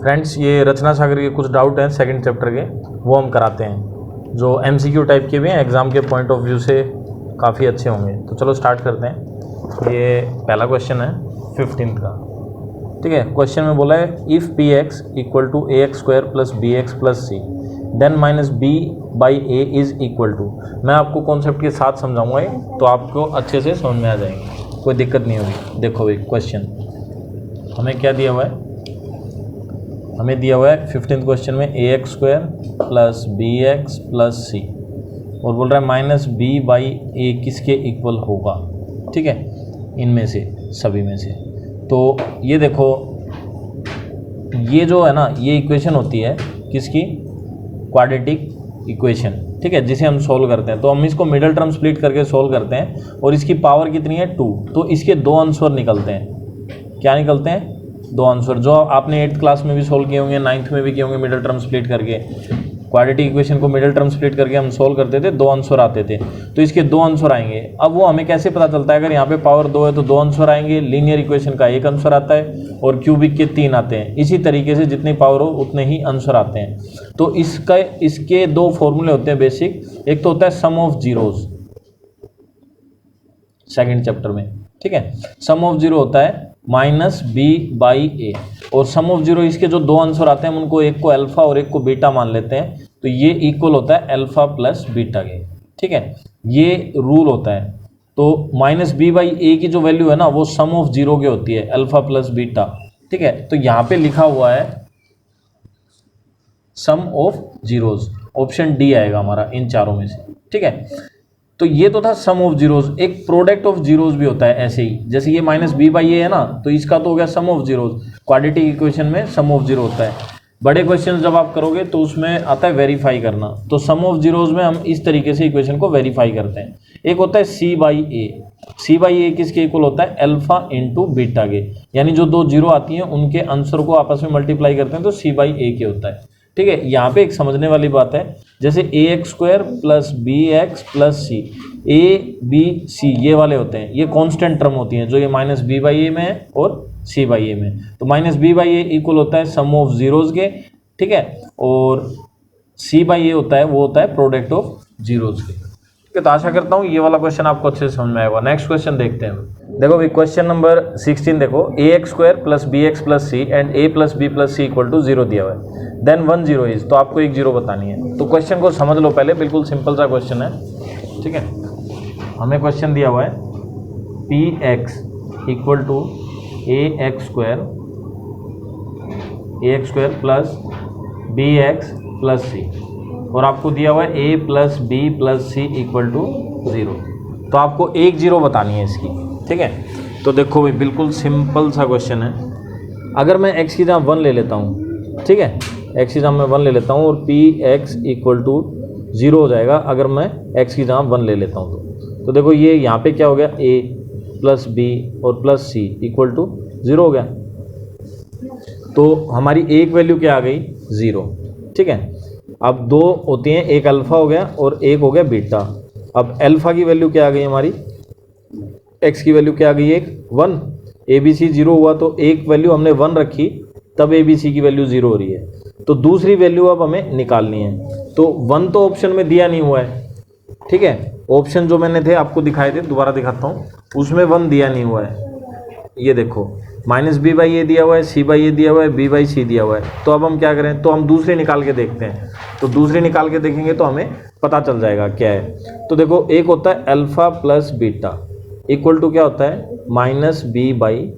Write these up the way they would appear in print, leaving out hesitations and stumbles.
Friends ये रचना सागर के कुछ डाउट हैं सेकंड चैप्टर के, वो हम कराते हैं, जो एमसीक्यू टाइप के भी हैं, एग्ज़ाम के पॉइंट ऑफ व्यू से काफ़ी अच्छे होंगे। तो चलो स्टार्ट करते हैं। ये पहला क्वेश्चन है 15th का, ठीक है। क्वेश्चन में बोला है if p x equal to a x square plus b x plus c then minus b by a is equal to. मैं आपको कॉन्सेप्ट के साथ समझाऊंगा ये, तो आपको अच्छे से समझ में आ जाएंगे, कोई दिक्कत नहीं होगी। देखो भाई क्वेश्चन हमें क्या दिया हुआ है, हमें दिया हुआ है 15th क्वेश्चन में a x square plus b x plus c, और बोल रहा है माइनस बी बाई ए किसके इक्वल होगा, ठीक है, इनमें से सभी में से। तो ये देखो, ये जो है ना, ये इक्वेशन होती है किसकी, क्वाड्रेटिक इक्वेशन, ठीक है, जिसे हम सोल्व करते हैं। तो हम इसको मिडल टर्म स्प्लिट करके सोल्व करते हैं, और इसकी पावर कितनी है 2, तो इसके दो आंसर निकलते हैं। क्या निकलते हैं, दो आंसर, जो आपने 8th क्लास में भी सोल्व किए होंगे, 9th में भी किए होंगे। मिडल टर्म स्प्लिट करके क्वाड्रेटिक इक्वेशन को मिडल टर्म स्प्लिट करके हम सोल्व करते थे, दो आंसर आते थे, तो इसके दो आंसर आएंगे। अब वो हमें कैसे पता चलता है, अगर यहाँ पे पावर 2 है तो दो आंसर आएंगे, लीनियर इक्वेशन का एक आंसर आता है, और क्यूबिक के 3 आते हैं। इसी तरीके से जितनी पावर हो उतने ही आंसर आते हैं। तो इसके दो फॉर्मूले होते हैं बेसिक। एक तो होता है sum of zeros, second chapter में, ठीक है। सम ऑफ जीरो होता है माइनस बी बाई ए, और सम ऑफ जीरो, इसके जो दो आंसर आते हैं हम उनको, एक को अल्फा और एक को बीटा मान लेते हैं, तो ये इक्वल होता है अल्फा प्लस बीटा के, ठीक है, ये रूल होता है। तो माइनस बी बाई ए की जो वैल्यू है ना, वो सम ऑफ जीरो की होती है, अल्फा प्लस बीटा, ठीक है। तो यहाँ पे लिखा हुआ है sum of zeros, option D आएगा हमारा इन चारों में से, ठीक है। तो ये तो था सम ऑफ जीरोज। एक प्रोडक्ट ऑफ जीरोज भी होता है ऐसे ही, जैसे ये माइनस बी बाई ए है ना, तो इसका तो हो गया सम ऑफ जीरोज। क्वाड्रेटिक इक्वेशन में सम ऑफ जीरो होता है। बड़े क्वेश्चन जब आप करोगे तो उसमें आता है वेरीफाई करना, तो सम ऑफ जीरोज में हम इस तरीके से इक्वेशन को वेरीफाई करते हैं। एक होता है सी बाई ए, सी बाई ए किसके इक्वल होता है, अल्फा इंटू बीटा के, यानी जो दो जीरो आती हैं उनके आंसर को आपस में मल्टीप्लाई करते हैं, तो सी बाई ए के होता है, ठीक है। यहाँ पे एक समझने वाली बात है, जैसे a x square plus b x plus c, a b c ये वाले होते हैं, ये कांस्टेंट टर्म होती हैं, जो ये माइनस बी बाई ए में है और सी बाई ए में। तो minus b by a equal होता है सम ऑफ जीरोज के, ठीक है, और सी बाई ए होता है, वो होता है प्रोडक्ट ऑफ जीरोज के, ठीक है। तो आशा करता हूँ ये वाला क्वेश्चन आपको अच्छे से समझ में आएगा। नेक्स्ट क्वेश्चन देखते हैं। देखो भाई क्वेश्चन नंबर 16 देखो, a x square plus b x plus c and a plus b plus c equal to 0 दिया हुआ है, देन 1 0 इज, तो आपको एक 0 बतानी है। तो क्वेश्चन को समझ लो पहले, बिल्कुल सिंपल सा क्वेश्चन है, ठीक है। हमें क्वेश्चन दिया हुआ है p x equal to a x square plus b x plus c, और आपको दिया हुआ है a plus b plus c equal to 0, तो आपको एक 0 बतानी है इसकी, ठीक है। तो देखो भाई बिल्कुल सिंपल सा क्वेश्चन है। अगर मैं x की जगह 1 ले लेता हूँ, ठीक है, x की जगह मैं 1 ले लेता हूँ, और पी एक्स इक्वल टू 0 हो जाएगा अगर मैं x की जगह 1 ले लेता हूँ। तो देखो ये यहाँ पे क्या हो गया, a प्लस बी और प्लस सी इक्वल टू 0 हो गया, तो हमारी एक वैल्यू क्या आ गई, 0, ठीक है। अब दो होती हैं, एक अल्फा हो गया और एक हो गया बीटा। अब अल्फा की वैल्यू क्या आ गई हमारी, x की वैल्यू क्या आ गई, एक 1, ए बी सी 0 हुआ, तो एक वैल्यू हमने 1 रखी, तब ए बी सी की वैल्यू 0 हो रही है। तो दूसरी वैल्यू अब हमें निकालनी है। तो 1 तो ऑप्शन में दिया नहीं हुआ है, ठीक है, ऑप्शन जो मैंने थे आपको दिखाए थे, दोबारा दिखाता हूँ, उसमें 1 दिया नहीं हुआ है। ये देखो माइनस बी बाई ए दिया हुआ है, सी बाई ए दिया हुआ है, बी बाई सी दिया हुआ है। तो अब हम क्या करें, तो हम दूसरे निकाल के देखते हैं। तो दूसरे निकाल के देखेंगे तो हमें पता चल जाएगा क्या है। तो देखो एक होता है alpha plus beta equal to क्या होता है, माइनस बी बाई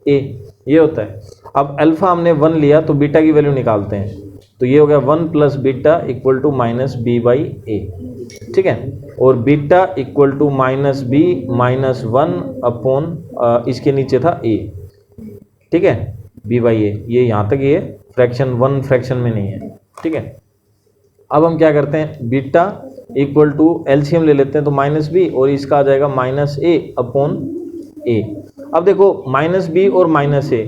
ए, ये होता है। अब अल्फा हमने 1 लिया, तो बीटा की वैल्यू निकालते हैं, तो ये हो गया 1 plus beta equal to minus b by a, ठीक है, और beta equal to minus b minus 1 upon इसके नीचे था ए, ठीक है, बी बाई ए, ये यहाँ तक ये फ्रैक्शन 1 फ्रैक्शन में नहीं है, ठीक है। अब हम क्या करते हैं, बीटा इक्वल टू एलसीएम ले लेते हैं, तो माइनस बी और इसका आ जाएगा माइनस ए अपॉन ए। अब देखो माइनस बी और माइनस ए,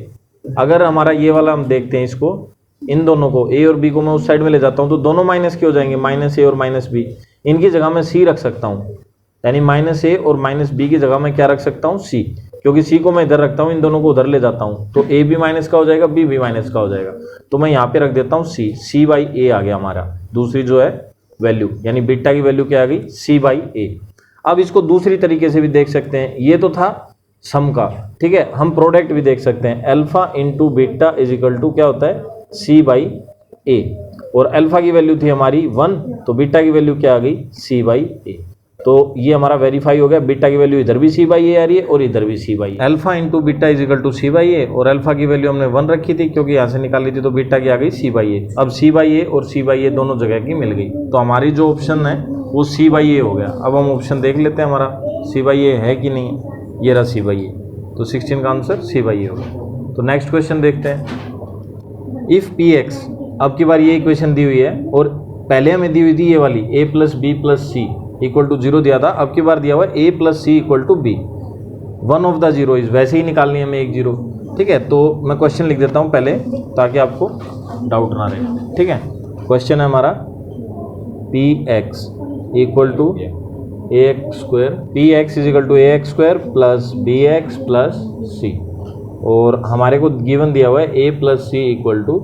अगर हमारा ये वाला हम देखते हैं इसको, इन दोनों को ए और बी को मैं उस साइड में ले जाता हूँ, तो दोनों माइनस के हो जाएंगे, माइनस ए और माइनस बी। इनकी जगह मैं सी रख सकता हूँ, यानी माइनस ए और माइनस बी की जगह मैं क्या रख सकता हूँ, सी। क्योंकि सी को मैं इधर रखता हूँ, इन दोनों को उधर ले जाता हूँ, तो ए भी माइनस का हो जाएगा, बी भी माइनस का हो जाएगा। तो मैं यहाँ पे रख देता हूँ सी, सी बाई ए आ गया हमारा दूसरी जो है वैल्यू, यानी बीटा की वैल्यू क्या आ गई, सी बाई ए। अब इसको दूसरी तरीके से भी देख सकते हैं, ये तो था सम का, ठीक है, हम प्रोडक्ट भी देख सकते हैं, alpha into beta is equal to क्या होता है, सी बाई ए, और अल्फा की वैल्यू थी हमारी 1, तो बीटा की वैल्यू क्या आ गई, सी बाई ए। तो ये हमारा वेरीफाई हो गया, बीटा की वैल्यू इधर भी सी बाई ए आ रही है और इधर भी c by, alpha into beta is equal to c by a, और अल्फा की वैल्यू हमने 1 रखी थी क्योंकि यहाँ से निकाली थी, तो बीटा की आ गई सी बाई ए। अब सी बाई ए और सी बाई ए दोनों जगह की मिल गई, तो हमारी जो ऑप्शन है वो सी बाई ए हो गया। अब हम ऑप्शन देख लेते हैं हमारा सी बाई ए है कि नहीं, ये रहा सी बाई ए, तो 16 का आंसर सी बाई ए होगा। तो नेक्स्ट क्वेश्चन देखते हैं, इफ पी एक्स, अब की बार ये इक्वेशन दी हुई है और पहले हमें दी हुई थी ये वाली a plus b plus c equal to 0 दिया था, अब की बार दिया हुआ है a plus c equal to b, one of the zero is, वैसे ही निकालनी है हमें एक जीरो, ठीक है। तो मैं क्वेश्चन लिख देता हूँ पहले ताकि आपको डाउट ना रहे, ठीक है। क्वेश्चन है हमारा p x equal to a x square, p x is equal to a x square plus b x plus c, और हमारे को गिवन दिया हुआ है a plus c equal to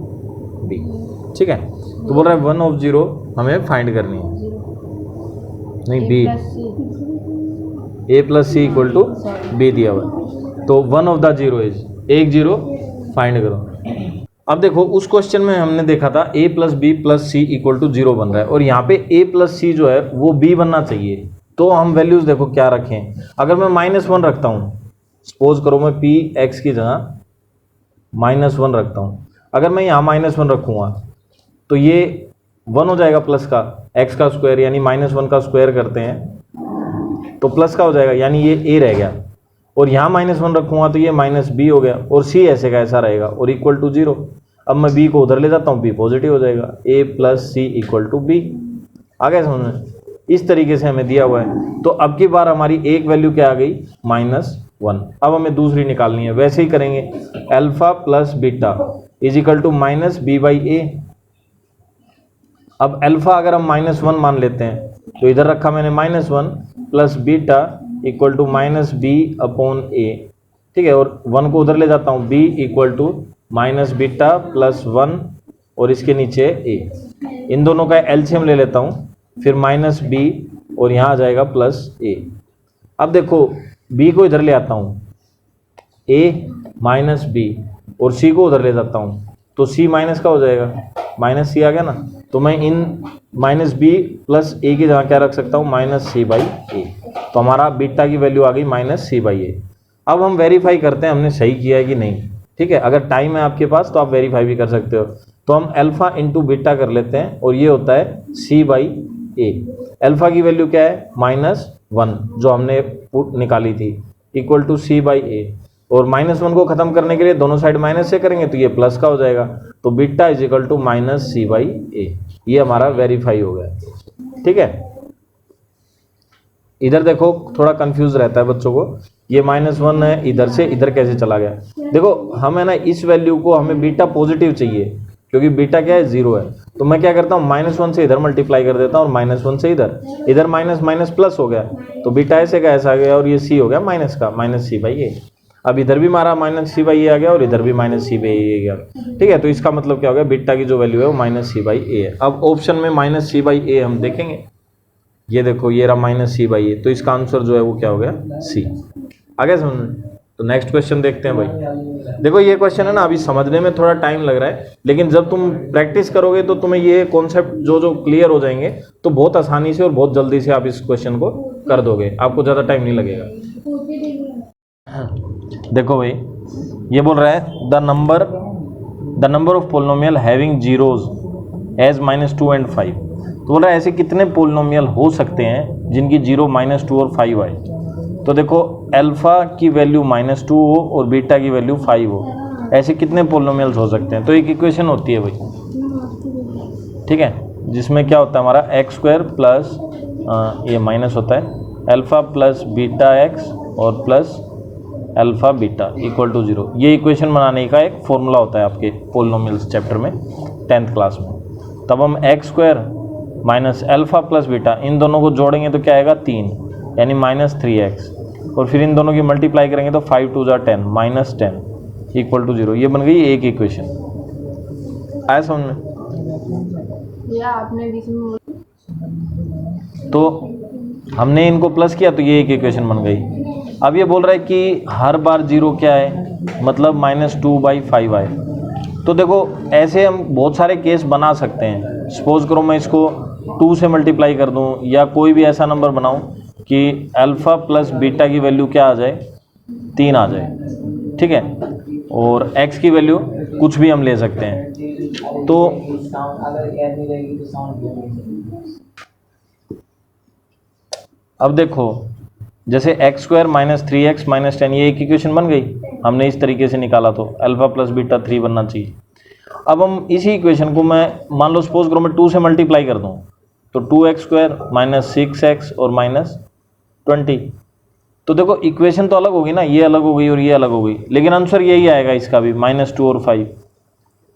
b, ठीक है। तो बोल रहा है वन ऑफ जीरो हमें फाइंड करनी है, नहीं b, a plus c equal to b दिया हुआ है, तो one of the zero is, एक जीरो फाइंड करो। अब देखो उस क्वेश्चन में हमने देखा था a plus b plus c equal to 0 बन रहा है, और यहाँ पे a प्लस सी जो है वो b बनना चाहिए। तो हम वैल्यूज देखो क्या रखें, अगर मैं -1 रखता हूँ, सपोज करो मैं पी एक्स की जगह -1 रखता हूँ, अगर मैं यहाँ -1 रखूँगा तो ये 1 हो जाएगा प्लस का, x का स्क्वायर यानी -1 का स्क्वायर करते हैं तो प्लस का हो जाएगा, यानी ये a रह गया, और यहाँ -1 रखूँगा तो ये -b हो गया, और c ऐसे का ऐसा रहेगा और इक्वल टू 0। अब मैं b को उधर ले जाता हूँ, b पॉजिटिव हो जाएगा, a plus c equal to b। आ गया समझ में, इस तरीके से हमें दिया हुआ है। तो अब की बार हमारी एक वैल्यू क्या आ गई, -1। अब हमें दूसरी निकालनी है, वैसे ही करेंगे, alpha plus beta is equal to minus b by a. अब अल्फा अगर हम -1 मान लेते हैं तो इधर रखा मैंने -1 plus beta equal to minus b upon a, ठीक है, और 1 को उधर ले जाता हूँ, b equal to minus beta plus 1 और इसके नीचे a, इन दोनों का एलसीएम ले लेता हूँ, फिर -b और यहाँ आ जाएगा प्लस a। अब देखो b को इधर ले आता हूँ, a माइनस b, और c को उधर ले जाता हूँ तो c माइनस का हो जाएगा, माइनस c आ गया ना, तो मैं इन -b प्लस a की जगह क्या रख सकता हूँ, -c बाई a। तो हमारा बीटा की वैल्यू आ गई -c बाई a। अब हम वेरीफाई करते हैं हमने सही किया है कि नहीं, ठीक है। अगर टाइम है आपके पास तो आप वेरीफाई भी कर सकते हो। तो हम अल्फा इंटू बीटा कर लेते हैं, और ये होता है c बाई a। अल्फा की वैल्यू क्या है, -1 जो हमने निकाली थी, equal to c by a, और -1 को खत्म करने के लिए दोनों साइड माइनस से करेंगे तो ये प्लस का हो जाएगा, तो beta is equal to -c by a। ये हमारा वेरीफाई हो गया, ठीक है। इधर देखो थोड़ा कंफ्यूज रहता है बच्चों को, ये -1 है, इधर से इधर कैसे चला गया। देखो हम है ना, इस वैल्यू को हमें बीटा पॉजिटिव चाहिए क्योंकि बीटा क्या है, 0 है, तो मैं क्या करता हूँ, -1 से इधर मल्टीप्लाई कर देता हूँ और -1 से इधर, इधर माइनस माइनस प्लस हो गया, तो बीटा ऐसे का ऐसा आ गया, और ये c हो गया माइनस का, -c बाई a। अब इधर भी हमारा -c बाई a आ गया और इधर भी -c बाई a आ गया, ठीक है। तो इसका मतलब क्या हो गया, बीटा की जो वैल्यू है वो -c बाई a है। अब ऑप्शन में -c बाई a हम देखेंगे, ये देखो ये रहा -c बाई a, तो इसका आंसर जो है वो क्या हो गया, c। आ गया समझ में। तो नेक्स्ट क्वेश्चन देखते हैं भाई। देखो ये क्वेश्चन है ना, अभी समझने में थोड़ा टाइम लग रहा है, लेकिन जब तुम प्रैक्टिस करोगे तो तुम्हें ये कॉन्सेप्ट जो क्लियर हो जाएंगे, तो बहुत आसानी से और बहुत जल्दी से आप इस क्वेश्चन को कर दोगे, आपको ज़्यादा टाइम नहीं लगेगा। देखो भाई ये बोल रहा है the number of polynomial having zeros as -2 and 5। तो बोल रहा है ऐसे कितने पोलिनोमियल हो सकते हैं जिनकी 0, -2 और 5 आए। तो देखो अल्फा की वैल्यू -2 हो और बीटा की वैल्यू 5 हो, ऐसे कितने पोलिनोमियल्स हो सकते हैं। तो एक इक्वेशन होती है भाई, ठीक है, जिसमें क्या होता है हमारा x² प्लस ये माइनस होता है अल्फा प्लस बीटा x और plus alpha beta equal to 0। ये इक्वेशन बनाने का एक फॉर्मूला होता है आपके पोलिनोमियल्स चैप्टर में 10th क्लास में। तब हम x² minus alpha plus beta इन दोनों को जोड़ेंगे तो क्या आएगा, 3, यानी -3x और फिर इन दोनों की मल्टीप्लाई करेंगे तो 5 2 = 10 -10 इक्वल टू 0। ये बन गई एक इक्वेशन। आया समझ में? या आपने बीच में तो हमने इनको प्लस किया तो ये एक इक्वेशन बन गई। अब ये बोल रहा है कि हर बार 0 क्या है, मतलब -2/5 आए। तो देखो ऐसे हम बहुत सारे केस बना सकते हैं। सपोज करो मैं इसको 2 से मल्टीप्लाई कर दूं, या कोई भी ऐसा नंबर बनाऊं कि अल्फ़ा प्लस बीटा की वैल्यू क्या आ जाए, 3 आ जाए, ठीक है। और x की वैल्यू कुछ भी हम ले सकते हैं। तो अब देखो जैसे x² - 3x - 10 ये एक इक्वेशन बन गई, हमने इस तरीके से निकाला तो अल्फ़ा प्लस बीटा 3 बनना चाहिए। अब हम इसी इक्वेशन को मैं मान लो सपोज करो मैं 2 से मल्टीप्लाई कर दूं तो 2x² - 6x और -20। तो देखो इक्वेशन तो अलग होगी ना, ये अलग हो गई और ये अलग हो गई, लेकिन आंसर यही आएगा इसका भी -2 और 5।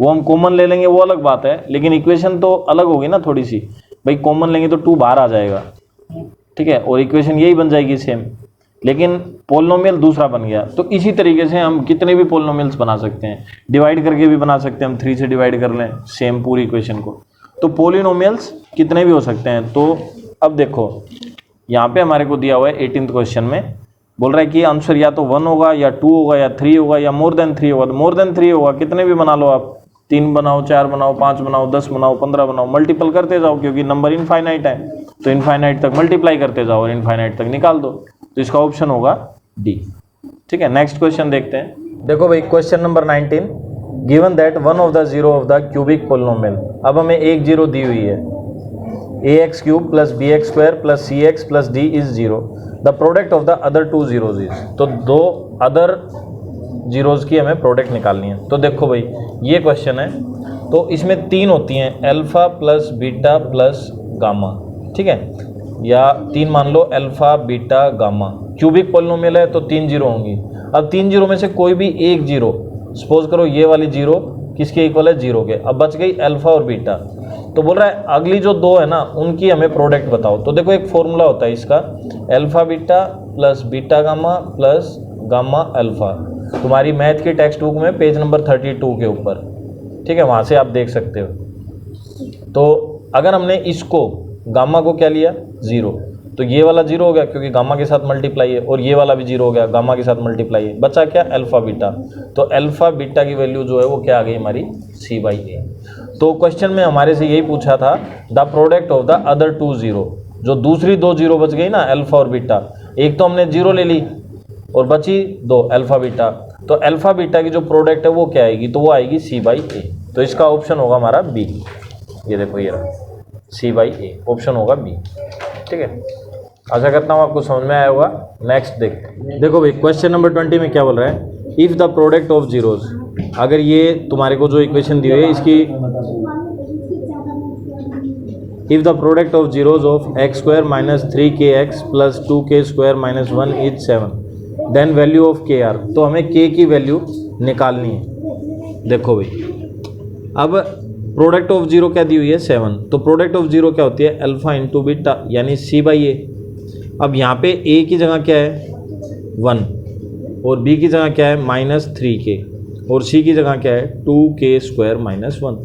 वो हम कॉमन ले लेंगे वो अलग बात है, लेकिन इक्वेशन तो अलग होगी ना थोड़ी सी। भाई कॉमन लेंगे तो 2 बाहर आ जाएगा, ठीक है, और इक्वेशन यही बन जाएगी सेम, लेकिन पोलिनोमियल दूसरा बन गया। तो इसी तरीके से हम कितने भी पोलिनोमियल्स बना सकते हैं, डिवाइड करके भी बना सकते हैं। हम 3 से डिवाइड कर लें सेम पूरी इक्वेशन को, तो पोलिनोमियल्स कितने भी हो सकते हैं। तो अब देखो यहाँ पे हमारे को दिया हुआ है 18th क्वेश्चन में, बोल रहा है कि आंसर या तो 1 होगा या 2 होगा या 3 होगा या मोर देन 3 होगा। तो मोर देन 3 होगा, कितने भी बना लो आप, 3 बनाओ, 4 बनाओ, 5 बनाओ, 10 बनाओ, 15 बनाओ, मल्टीपल करते जाओ क्योंकि नंबर इनफाइनाइट है। तो इनफाइनाइट तक मल्टीप्लाई करते जाओ और इनफाइनाइट तक निकाल दो। तो इसका ऑप्शन होगा डी, ठीक है। नेक्स्ट क्वेश्चन देखते हैं। देखो भाई question number 19, given that one of the zero of the cubic polynomial. अब हमें एक जीरो दी हुई है, ax³ + bx² + cx + d is 0। The product of the other 2 zeros is. तो 2 अदर जीरोज की हमें प्रोडक्ट निकालनी है। तो देखो भाई ये क्वेश्चन है, तो इसमें 3 होती हैं, alpha plus beta plus gamma, ठीक है, या 3 मान लो alpha beta gamma. Cubic polynomial है तो 3 जीरो होंगी। अब 3 जीरो में से कोई भी एक जीरो, सपोज करो ये वाली जीरो किसके इक्वल है, 0 के। अब बच गई अल्फ़ा और बीटा। तो बोल रहा है अगली जो 2 है ना उनकी हमें प्रोडक्ट बताओ। तो देखो एक फॉर्मूला होता है इसका, alpha beta plus beta gamma plus gamma alpha. तुम्हारी मैथ की टेक्स्ट बुक में पेज नंबर 32 के ऊपर, ठीक है, वहाँ से आप देख सकते हो। तो अगर हमने इसको गामा को क्या लिया, 0, तो ये वाला 0 हो गया क्योंकि गामा के साथ मल्टीप्लाई है, और ये वाला भी 0 हो गया, गामा के साथ मल्टीप्लाई है। बचा क्या, अल्फ़ा बीटा। तो अल्फ़ा बीटा की वैल्यू जो है वो क्या आ गई हमारी, c/a। तो क्वेश्चन में हमारे से यही पूछा था, the product of the other 2 zero. जो दूसरी 2 जीरो बच गई ना अल्फ़ा और बीटा, एक तो हमने 0 ले ली और बची 2 अल्फ़ा बीटा। तो अल्फ़ा बीटा की जो प्रोडक्ट है वो क्या आएगी, तो वो आएगी c/a। तो इसका ऑप्शन होगा हमारा बी। ये देखो ये रहा c/a, ऑप्शन होगा बी, ठीक है। आशा करता हूँ आपको समझ में आया होगा। नेक्स्ट देखते हैं। देखो भाई क्वेश्चन नंबर 20 में क्या बोल रहा है, if the product of zeros. अगर ये तुम्हारे को जो इक्वेशन दी हुई है इसकी, if the product of zeros of x² - 3kx + 2k² - 1 is 7, then value of kr। तो हमें k की वैल्यू निकालनी है। देखो भाई अब प्रोडक्ट ऑफ जीरो क्या दी हुई है, 7। तो प्रोडक्ट ऑफ जीरो क्या होती है, अल्फ़ा इंटू बीटा यानी c/a। अब यहाँ पे a की जगह क्या है, 1, और b की जगह क्या है, -3k, और c की जगह क्या है, 2k² - 1।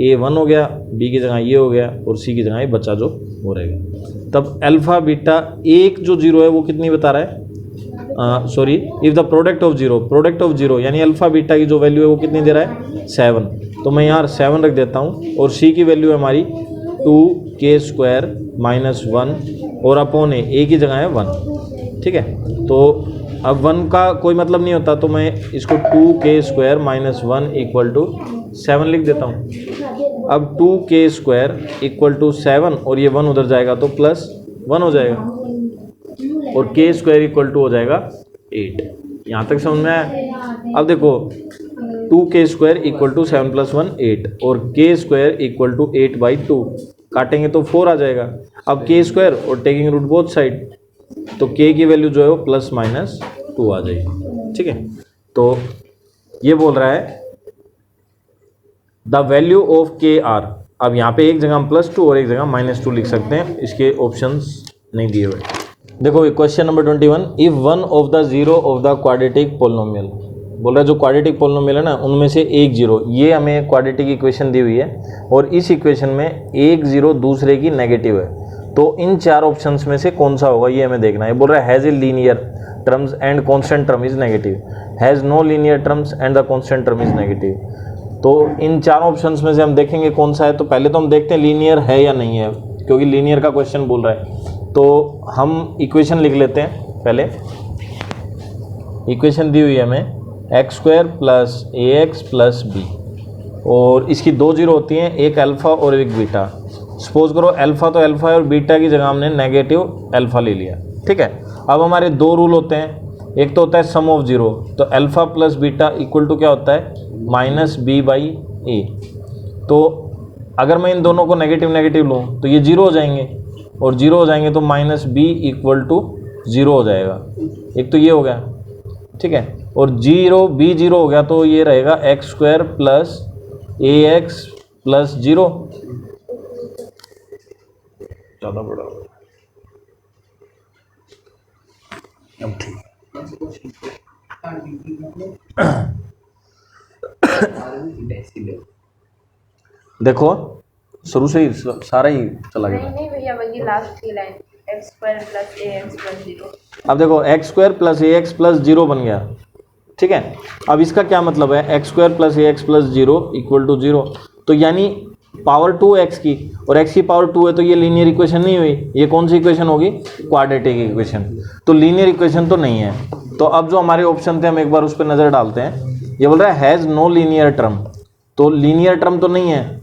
a 1 हो गया, b की जगह ये हो गया, और c की जगह ये बच्चा जो हो रहेगा। तब अल्फ़ा बीटा एक जो जीरो है वो कितनी बता रहा है, sorry, if the product of zero यानी अल्फ़ा बीटा की जो वैल्यू है वो कितनी दे रहा है, 7। तो मैं यहाँ 7 रख देता हूँ, और c की वैल्यू है हमारी 2k² - 1, और अपॉन a की जगह है 1, ठीक है। तो अब 1 का कोई मतलब नहीं होता, तो मैं इसको 2k² - 1 = 7 लिख देता हूँ। अब 2k² = 7 और ये 1 उधर जाएगा तो +1 हो जाएगा, और k² हो जाएगा 8। यहाँ तक समझ में आया। अब देखो 2k² = 7 + 1 8, और k² = 8/2, काटेंगे तो 4 आ जाएगा। अब k² और टेकिंग रूट बोथ साइड, तो k की वैल्यू जो है वो +-2 आ जाएगी, ठीक है। तो ये बोल रहा है द वैल्यू ऑफ kr। अब यहाँ पे एक जगह हम +2 और एक जगह -2 लिख सकते हैं, इसके ऑप्शंस नहीं दिए हुए। देखो question number 21, if one of the zero of the quadratic polynomial, बोल रहा है जो क्वाड्रेटिक पोलिनोमियल है ना उनमें से एक जीरो, ये हमें क्वाड्रेटिक इक्वेशन दी हुई है और इस इक्वेशन में एक जीरो दूसरे की नेगेटिव है, तो इन चार ऑप्शंस में से कौन सा होगा ये हमें देखना है। बोल रहा है has a linear terms and constant term is negative, has no linear terms and the constant term is negative. तो इन चार ऑप्शंस में से हम देखेंगे कौन सा है। तो पहले तो हम देखते हैं लीनियर है या नहीं है, क्योंकि लीनियर का क्वेश्चन बोल रहा है। तो हम इक्वेशन लिख लेते हैं। पहले इक्वेशन दी हुई है हमें x square plus a x plus B, और इसकी दो जीरो होती हैं, एक अल्फ़ा और एक बीटा। सपोज करो अल्फ़ा तो अल्फ़ा है और बीटा की जगह हमने नेगेटिव अल्फ़ा ले लिया, ठीक है। अब हमारे दो रूल होते हैं, एक तो होता है सम ऑफ जीरो, तो alpha plus beta equal to क्या होता है माइनस बी बाई ए। तो अगर मैं इन दोनों को नेगेटिव नेगेटिव लूँ तो ये जीरो हो जाएंगे, और जीरो हो जाएंगे तो minus b equal to zero हो जाएगा। एक तो ये हो गया, ठीक है, और जीरो बी जीरो हो गया तो ये रहेगा x square plus a x plus zero, ज़्यादा बड़ा होगा। अब ठीक देखो शुरू से ही सारा ही चला गया। नहीं भैया, वही लास्ट की line x square plus a x plus zero. अब देखो x square plus a x plus zero बन गया, ठीक है। अब इसका क्या मतलब है, x square plus a x plus zero equal to zero, तो यानी पावर 2 एक्स की, और एक्स की पावर 2 है तो ये लीनियर इक्वेशन नहीं हुई। ये कौन सी इक्वेशन होगी, क्वाड्रेटिक इक्वेशन। तो लीनियर इक्वेशन तो नहीं है। तो अब जो हमारे ऑप्शन थे हम एक बार उस पर नज़र डालते हैं। ये बोल रहा है हैज़ नो लीनियर टर्म, तो लीनियर टर्म तो नहीं है,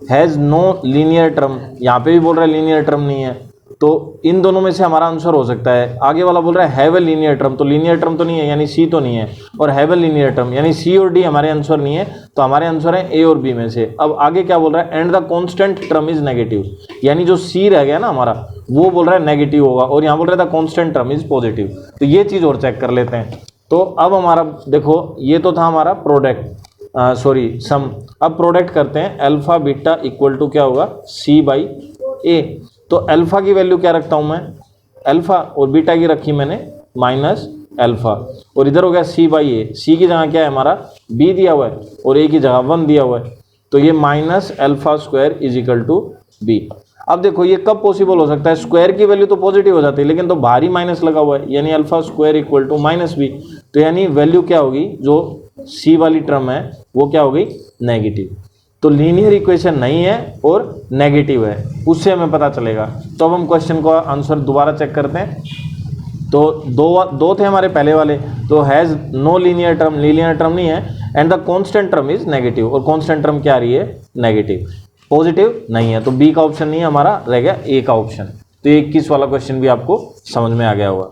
हैज़ नो लीनियर टर्म, यहाँ पे भी बोल रहा है लीनियर टर्म नहीं है। तो इन दोनों में से हमारा आंसर हो सकता है। आगे वाला बोल रहा है हैव ए लीनियर टर्म, तो लीनियर टर्म तो नहीं है यानी सी तो नहीं है, और हैव ए लीनियर टर्म यानी सी और डी हमारे आंसर नहीं है, तो हमारे आंसर है ए और बी में से। अब आगे क्या बोल रहा है, and the constant term is negative, यानी जो सी रह गया ना हमारा वो बोल रहा है नेगेटिव होगा, और यहाँ बोल रहा है the constant term is positive. तो ये चीज़ और चेक कर लेते हैं। तो अब हमारा देखो ये तो था हमारा प्रोडक्ट, सॉरी सम। अब प्रोडक्ट करते हैं, अल्फा बीटा इक्वल टू क्या होगा सी बाई ए। तो अल्फा की वैल्यू क्या रखता हूं मैं, अल्फा, और बीटा की रखी मैंने माइनस अल्फा, और इधर हो गया सी बाई ए। सी की जगह क्या है हमारा बी दिया हुआ है और ए की जगह 1 दिया हुआ है, तो ये minus alpha square is equal to b. अब देखो ये कब पॉसिबल हो सकता है, स्क्वायर की वैल्यू तो पॉजिटिव हो जाती है लेकिन तो बाहर ही माइनस लगा हुआ है, यानी alpha square equal to minus b. तो यानी वैल्यू क्या होगी, जो सी वाली टर्म है वो क्या हो गई नेगेटिव। तो लीनियर इक्वेशन नहीं है और नेगेटिव है, उससे हमें पता चलेगा। तो अब हम क्वेश्चन का आंसर दोबारा चेक करते हैं। तो दो थे हमारे पहले वाले, तो has no linear term, linear term नहीं है, and the constant term is negative, और कांस्टेंट टर्म क्या आ रही है नेगेटिव, पॉजिटिव नहीं है। तो बी का ऑप्शन नहीं है हमारा, रह गया ए का ऑप्शन। तो 21 वाला क्वेश्चन भी आपको समझ में आ गया होगा।